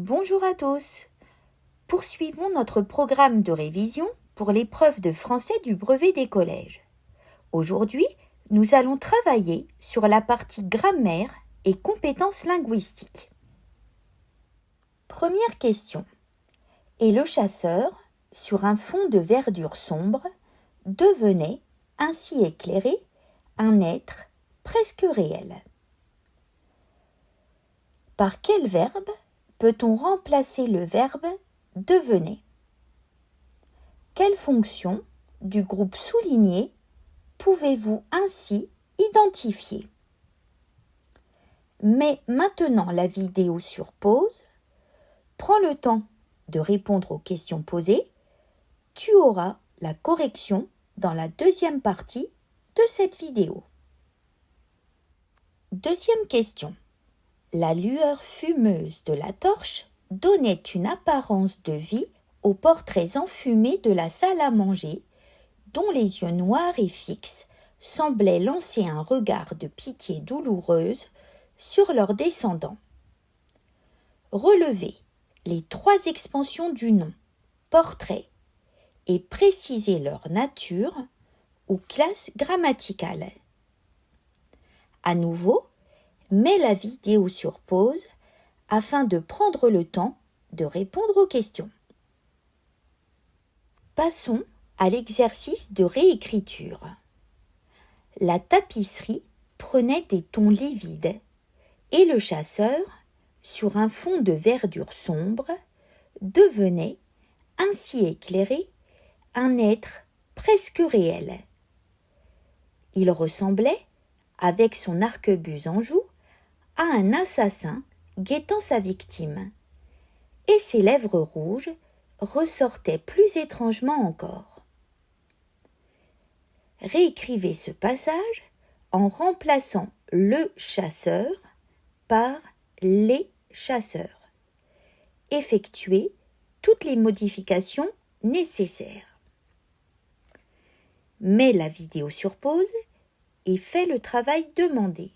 Bonjour à tous. Poursuivons notre programme de révision pour l'épreuve de français du brevet des collèges. Aujourd'hui, nous allons travailler sur la partie grammaire et compétences linguistiques. Première question. Et le chasseur, sur un fond de verdure sombre, devenait, ainsi éclairé, un être presque réel. Par quel verbe peut-on remplacer le verbe « devenait » ? Quelle fonction du groupe souligné pouvez-vous ainsi identifier ? Mets maintenant la vidéo sur pause, prends le temps de répondre aux questions posées, tu auras la correction dans la deuxième partie de cette vidéo. Deuxième question. La lueur fumeuse de la torche donnait une apparence de vie aux portraits enfumés de la salle à manger, dont les yeux noirs et fixes semblaient lancer un regard de pitié douloureuse sur leurs descendants. Relevez les 3 expansions du nom « portrait » et précisez leur nature ou classe grammaticale. À nouveau, mets la vidéo sur pause afin de prendre le temps de répondre aux questions. Passons à l'exercice de réécriture. La tapisserie prenait des tons livides et le chasseur, sur un fond de verdure sombre, devenait, ainsi éclairé, un être presque réel. Il ressemblait, avec son arquebuse en joue, à un assassin guettant sa victime, et ses lèvres rouges ressortaient plus étrangement encore. Réécrivez ce passage en remplaçant le chasseur par les chasseurs. Effectuez toutes les modifications nécessaires. Mets la vidéo sur pause et fais le travail demandé.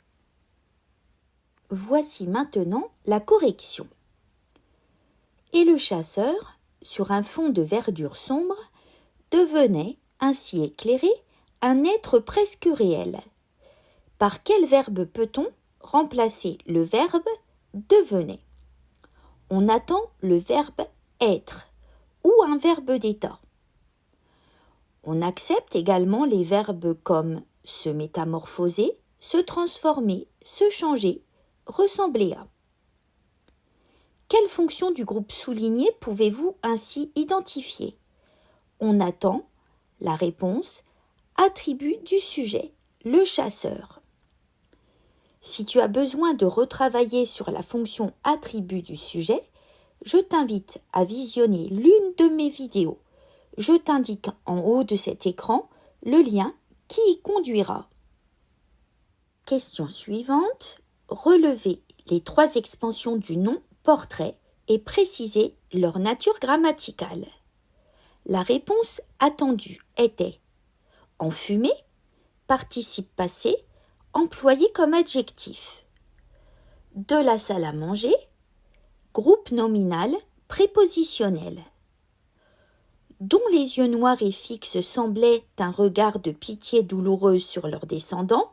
Voici maintenant la correction. Et le chasseur, sur un fond de verdure sombre, devenait, ainsi éclairé, un être presque réel. Par quel verbe peut-on remplacer le verbe « devenait » ? On attend le verbe « être » ou un verbe d'état. On accepte également les verbes comme « se métamorphoser »,« se transformer »,« se changer », « ressembler à ». Quelle fonction du groupe souligné pouvez-vous ainsi identifier ? On attend la réponse « attribut du sujet », le chasseur. Si tu as besoin de retravailler sur la fonction « attribut du sujet », je t'invite à visionner l'une de mes vidéos. Je t'indique en haut de cet écran le lien qui y conduira. Question suivante. Relevez les 3 expansions du nom « portrait » et précisez leur nature grammaticale. La réponse attendue était enfumé, participe passé, employé comme adjectif. De la salle à manger, groupe nominal prépositionnel. Dont les yeux noirs et fixes semblaient un regard de pitié douloureuse sur leurs descendants,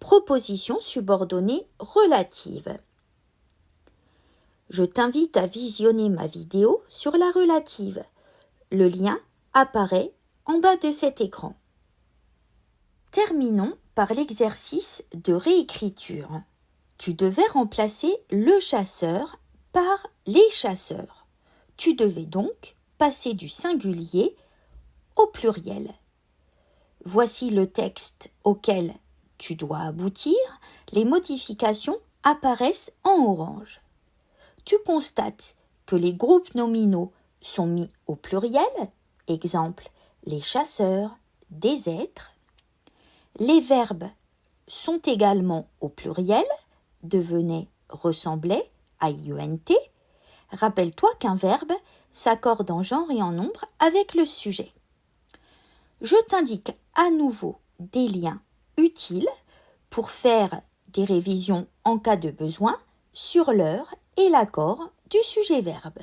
proposition subordonnée relative. Je t'invite à visionner ma vidéo sur la relative. Le lien apparaît en bas de cet écran. Terminons par l'exercice de réécriture. Tu devais remplacer le chasseur par les chasseurs. Tu devais donc passer du singulier au pluriel. Voici le texte auquel tu dois aboutir. Les modifications apparaissent en orange. Tu constates que les groupes nominaux sont mis au pluriel, exemple les chasseurs, des êtres. Les verbes sont également au pluriel, devenait, ressemblait, AIENT. Rappelle-toi qu'un verbe s'accorde en genre et en nombre avec le sujet. Je t'indique à nouveau des liens utiles pour faire des révisions en cas de besoin sur l'heure et l'accord du sujet-verbe.